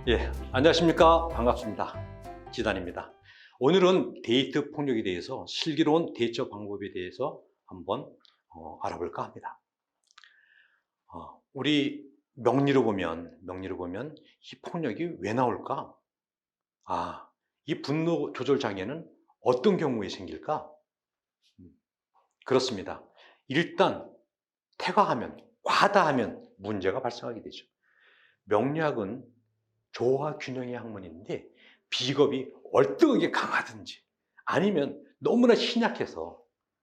예, 안녕하십니까. 반갑습니다. 지단입니다. 오늘은 데이트 폭력에 대해서 슬기로운 대처 방법에 대해서 한번 알아볼까 합니다. 우리 명리로 보면 이 폭력이 왜 나올까? 이 분노 조절 장애는 어떤 경우에 생길까? 음, 그렇습니다. 일단 태과하면, 과다하면 문제가 발생하게 되죠. 명리학은 조화 균형의 학문인데 비겁이 얼등하게 강하든지 아니면 너무나 신약해서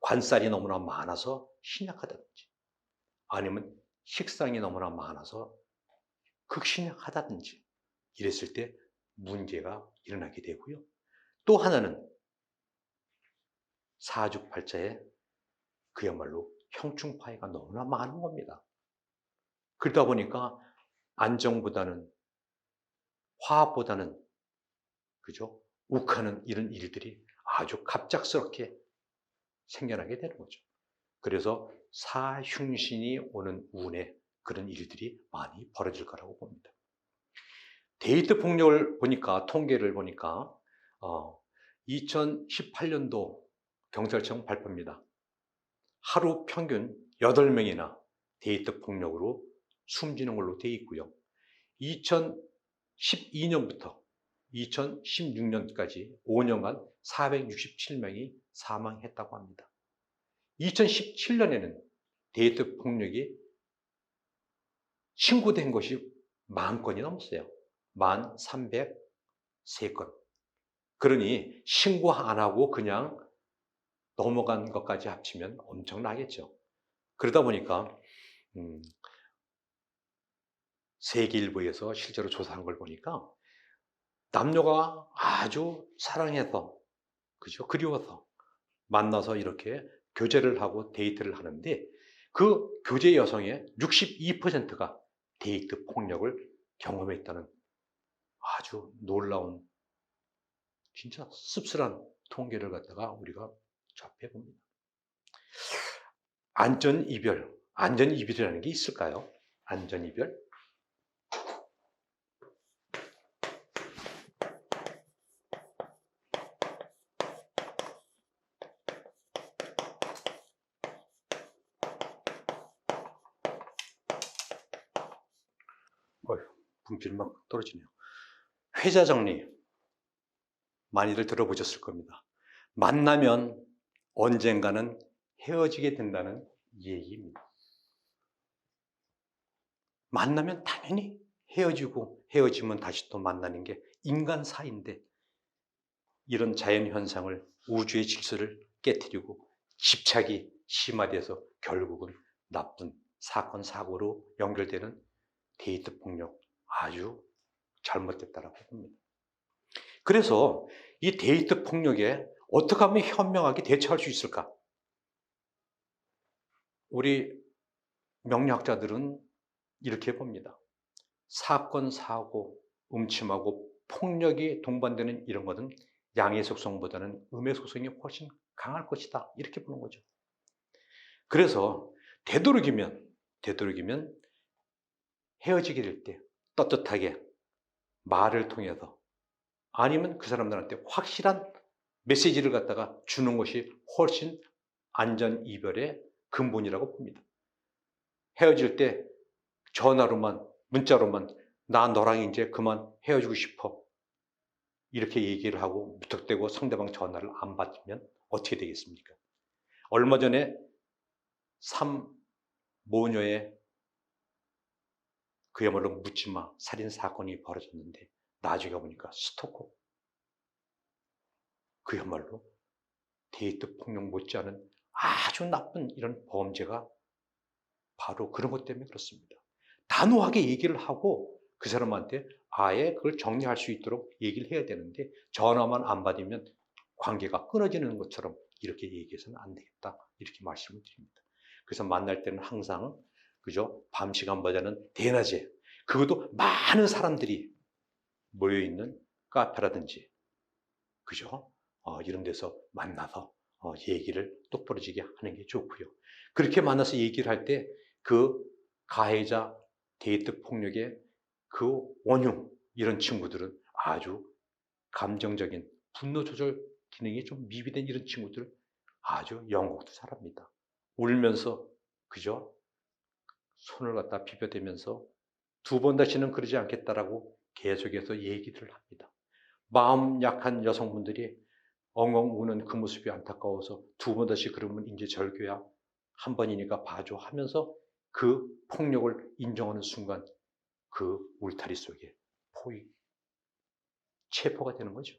관살이 너무나 많아서 신약하다든지 아니면 식상이 너무나 많아서 극신약하다든지 이랬을 때 문제가 일어나게 되고요. 또 하나는 사주팔자에 그야말로 형충파해가 너무나 많은 겁니다. 그러다 보니까 안정보다는 화합보다는 그죠? 욱하는 이런 일들이 아주 갑작스럽게 생겨나게 되는 거죠. 그래서 사흉신이 오는 운에 그런 일들이 많이 벌어질 거라고 봅니다. 데이트 폭력을 보니까, 통계를 보니까 2018년도 경찰청 발표입니다. 하루 평균 8명이나 데이트 폭력으로 숨지는 걸로 되어 있고요. 2012년부터 2016년까지 5년간 467명이 사망했다고 합니다. 2017년에는 데이트 폭력이 신고된 것이 10,000건이 넘었어요. 1,303건. 그러니 신고 안 하고 그냥 넘어간 것까지 합치면 엄청나겠죠. 그러다 보니까 세계일보에서 실제로 조사한 걸 보니까 남녀가 아주 사랑해서, 그죠? 그리워서 만나서 이렇게 교제를 하고 데이트를 하는데 그 교제 여성의 62%가 데이트 폭력을 경험했다는 아주 놀라운 진짜 씁쓸한 통계를 갖다가 우리가 접해봅니다. 안전이별이라는 게 있을까요? 안전이별? 분필 막 떨어지네요. 회자 정리 많이들 들어보셨을 겁니다. 만나면 언젠가는 헤어지게 된다는 얘기입니다. 만나면 당연히 헤어지고 헤어지면 다시 또 만나는 게 인간사인데 이런 자연현상을 우주의 질서를 깨트리고 집착이 심화돼서 결국은 나쁜 사건, 사고로 연결되는 데이트 폭력 아주 잘못됐다고 봅니다. 그래서 이 데이트 폭력에 어떻게 하면 현명하게 대처할 수 있을까? 우리 명리학자들은 이렇게 봅니다. 사건, 사고, 음침하고 폭력이 동반되는 이런 것은 양의 속성보다는 음의 속성이 훨씬 강할 것이다. 이렇게 보는 거죠. 그래서 되도록이면 헤어지게 될 때 떳떳하게 말을 통해서 아니면 그 사람들한테 확실한 메시지를 갖다가 주는 것이 훨씬 안전 이별의 근본이라고 봅니다. 헤어질 때 전화로만, 문자로만 나 너랑 이제 그만 헤어지고 싶어 이렇게 얘기를 하고 무턱대고 상대방 전화를 안 받으면 어떻게 되겠습니까? 얼마 전에 모녀의 그야말로 묻지마 살인 사건이 벌어졌는데 나중에 보니까 스토커, 그야말로 데이트 폭력 못지않은 아주 나쁜 이런 범죄가 바로 그런 것 때문에 그렇습니다. 단호하게 얘기를 하고 그 사람한테 아예 그걸 정리할 수 있도록 얘기를 해야 되는데 전화만 안 받으면 관계가 끊어지는 것처럼 이렇게 얘기해서는 안 되겠다 이렇게 말씀을 드립니다. 그래서 만날 때는 항상 그죠? 밤 시간보다는 대낮에 그것도 많은 사람들이 모여있는 카페라든지 그죠? 이런 데서 만나서 얘기를 똑부러지게 하는 게 좋고요. 그렇게 만나서 얘기를 할 때 그 가해자 데이트 폭력의 그 원흉, 이런 친구들은 아주 감정적인 분노 조절 기능이 좀 미비된 이런 친구들 아주 영국도 잘합니다. 울면서 그죠? 손을 갖다 비벼대면서 두 번 다시는 그러지 않겠다라고 계속해서 얘기를 합니다. 마음 약한 여성분들이 엉엉 우는 그 모습이 안타까워서 두 번 다시 그러면 이제 절교야. 한 번이니까 봐줘 하면서 그 폭력을 인정하는 순간 그 울타리 속에 체포가 되는 거죠.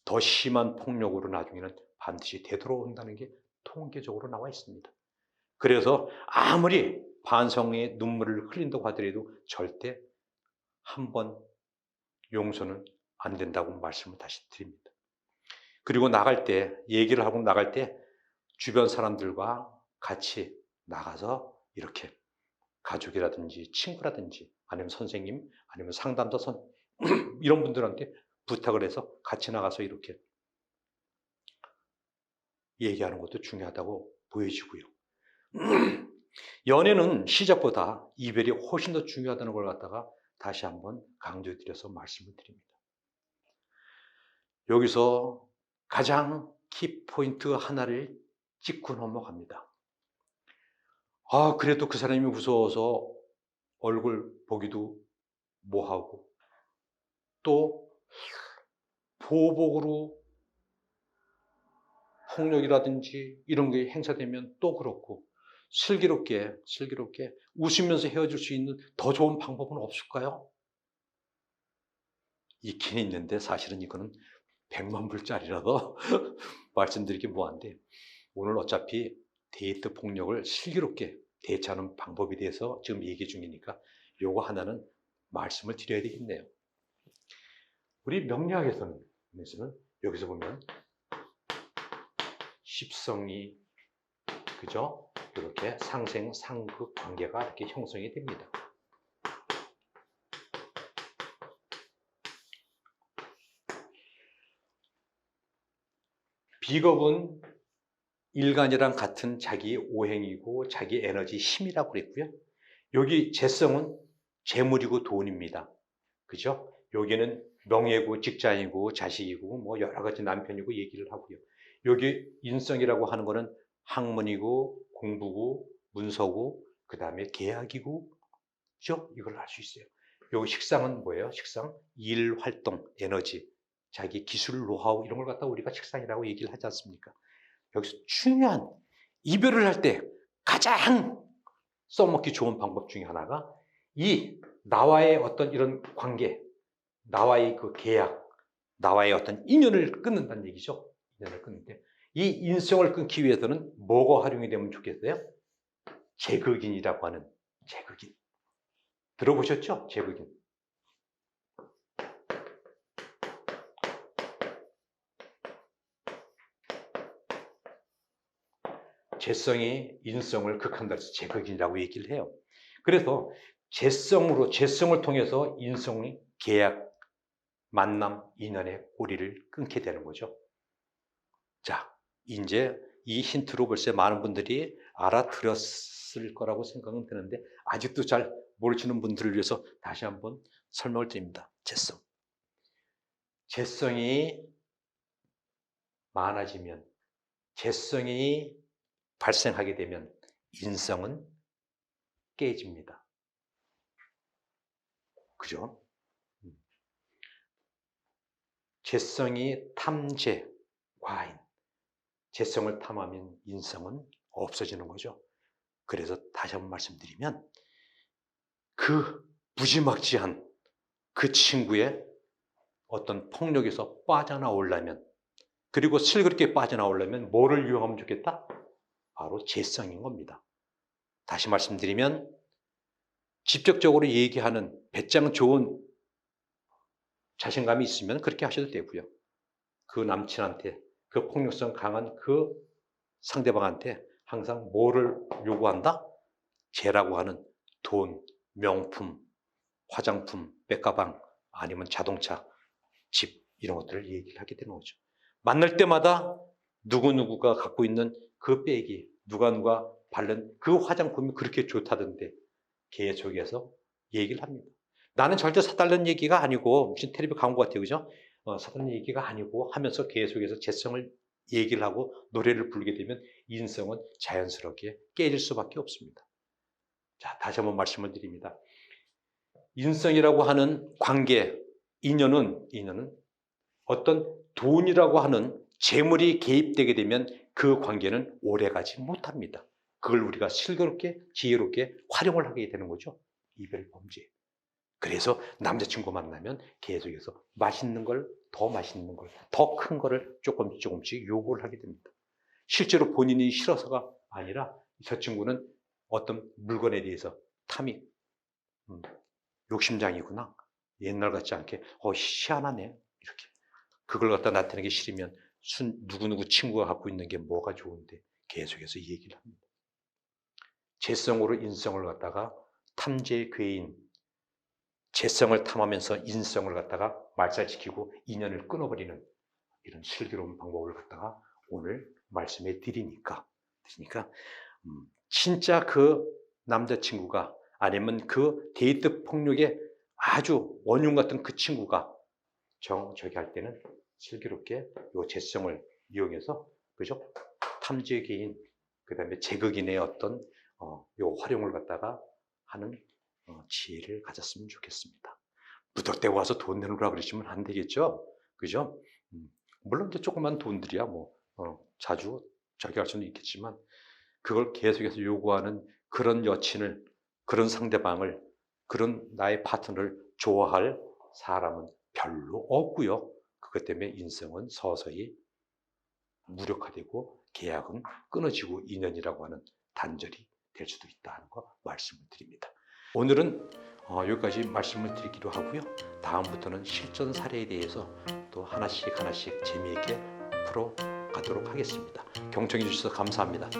더 심한 폭력으로 나중에는 반드시 되돌아온다는 게 통계적으로 나와 있습니다. 그래서 아무리 반성의 눈물을 흘린다고 하더라도 절대 한 번 용서는 안 된다고 말씀을 다시 드립니다. 그리고 나갈 때, 얘기를 하고 나갈 때 주변 사람들과 같이 나가서 이렇게 가족이라든지 친구라든지 아니면 선생님 아니면 상담사 이런 분들한테 부탁을 해서 같이 나가서 이렇게 얘기하는 것도 중요하다고 보여지고요. 연애는 시작보다 이별이 훨씬 더 중요하다는 걸 갖다가 다시 한번 강조드려서 말씀을 드립니다. 여기서 가장 키포인트 하나를 짚고 넘어갑니다. 그래도 그 사람이 무서워서 얼굴 보기도 뭐하고 또 보복으로 폭력이라든지 이런 게 행사되면 또 그렇고 슬기롭게 웃으면서 헤어질 수 있는 더 좋은 방법은 없을까요? 있긴 있는데 사실은 이거는 100만 불짜리라도 말씀드리기 뭐한데 오늘 어차피 데이트 폭력을 슬기롭게 대처하는 방법에 대해서 지금 얘기 중이니까 요거 하나는 말씀을 드려야 되겠네요. 우리 명리학에서는 여기서 보면 십성이 그죠? 이렇게 상생 상극 관계가 이렇게 형성이 됩니다. 비겁은 일간이랑 같은 자기 오행이고 자기 에너지 힘이라고 그랬고요. 여기 재성은 재물이고 돈입니다. 그죠? 여기는 명예고 직장이고 자식이고 뭐 여러 가지 남편이고 얘기를 하고요. 여기 인성이라고 하는 거는 학문이고 공부고 문서고 그 다음에 계약이고 그죠? 이걸 알 수 있어요. 여기 식상은 뭐예요? 식상 일, 활동, 에너지, 자기 기술, 노하우 이런 걸 갖다 우리가 식상이라고 얘기를 하지 않습니까? 여기서 중요한 이별을 할 때 가장 써먹기 좋은 방법 중에 하나가 이 나와의 어떤 이런 관계, 나와의 그 계약, 나와의 어떤 인연을 끊는다는 얘기죠. 인연을 끊는데 이 인성을 끊기 위해서는 뭐가 활용이 되면 좋겠어요? 제극인이라고 하는 제극인. 들어보셨죠? 제극인. 재성이 인성을 극한다 해서 제극인이라고 얘기를 해요. 그래서 재성을 통해서 인성이 계약, 만남, 인연의 고리를 끊게 되는 거죠. 자, 이제 이 힌트로 벌써 많은 분들이 알아들었을 거라고 생각은 드는데 아직도 잘 모르시는 분들을 위해서 다시 한번 설명을 드립니다. 재성. 재성이 많아지면, 재성이 발생하게 되면 인성은 깨집니다. 그죠? 재성이 탐재, 과인. 재성을 탐하면 인성은 없어지는 거죠. 그래서 다시 한번 말씀드리면 그 무지막지한 그 친구의 어떤 폭력에서 빠져나오려면 그리고 슬그럽게 빠져나오려면 뭐를 이용하면 좋겠다? 바로 재성인 겁니다. 다시 말씀드리면 직접적으로 얘기하는 배짱 좋은 자신감이 있으면 그렇게 하셔도 되고요. 그 남친한테 그 폭력성 강한 그 상대방한테 항상 뭐를 요구한다? 재라고 하는 돈, 명품, 화장품, 백가방 아니면 자동차, 집 이런 것들을 얘기를 하게 되는 거죠. 만날 때마다 누구누구가 갖고 있는 그 백이 누가 바른 그 화장품이 그렇게 좋다던데 계속해서 얘기를 합니다. 나는 절대 사달라는 얘기가 아니고 무슨 텔레비 광고 같아요. 그죠? 사달라는 얘기가 아니고 하면서 계속해서 재성을 얘기를 하고 노래를 부르게 되면 인성은 자연스럽게 깨질 수밖에 없습니다. 자, 다시 한번 말씀을 드립니다. 인성이라고 하는 관계, 인연은 어떤 돈이라고 하는 재물이 개입되게 되면 그 관계는 오래가지 못합니다. 그걸 우리가 슬기롭게 지혜롭게 활용을 하게 되는 거죠. 이별 범죄. 그래서 남자친구 만나면 계속해서 맛있는 걸, 더 맛있는 걸, 더 큰 거를 조금씩 요구를 하게 됩니다. 실제로 본인이 싫어서가 아니라 저 친구는 어떤 물건에 대해서 탐이 욕심장이구나. 옛날 같지 않게 희한하네. 이렇게. 그걸 갖다 나타내기 싫으면 누구누구 친구가 갖고 있는 게 뭐가 좋은데 계속해서 얘기를 합니다. 재성으로 인성을 갖다가 탐지의 괴인, 재성을 탐하면서 인성을 갖다가 말살시키고 인연을 끊어버리는 이런 슬기로운 방법을 갖다가 오늘 말씀해 드리니까 진짜 그 남자친구가 아니면 그 데이트 폭력의 아주 원흉 같은 그 친구가 저기 할 때는 슬기롭게 요 재성을 이용해서 그죠? 탐지의 개인, 그 다음에 제극인의 어떤 요 활용을 갖다가 하는 지혜를 가졌으면 좋겠습니다. 무턱대고 와서 돈 내놓으라 그러시면 안 되겠죠? 그죠? 물론 이제 조그만 돈들이야 자주 저기 할 수는 있겠지만 그걸 계속해서 요구하는 그런 여친을, 그런 상대방을, 그런 나의 파트너를 좋아할 사람은 별로 없고요. 그것 때문에 인성은 서서히 무력화되고 계약은 끊어지고 인연이라고 하는 단절이 될 수도 있다는 거 말씀을 드립니다. 오늘은 여기까지 말씀을 드리기로 하고요. 다음부터는 실전 사례에 대해서 또 하나씩 재미있게 풀어가도록 하겠습니다. 경청해 주셔서 감사합니다.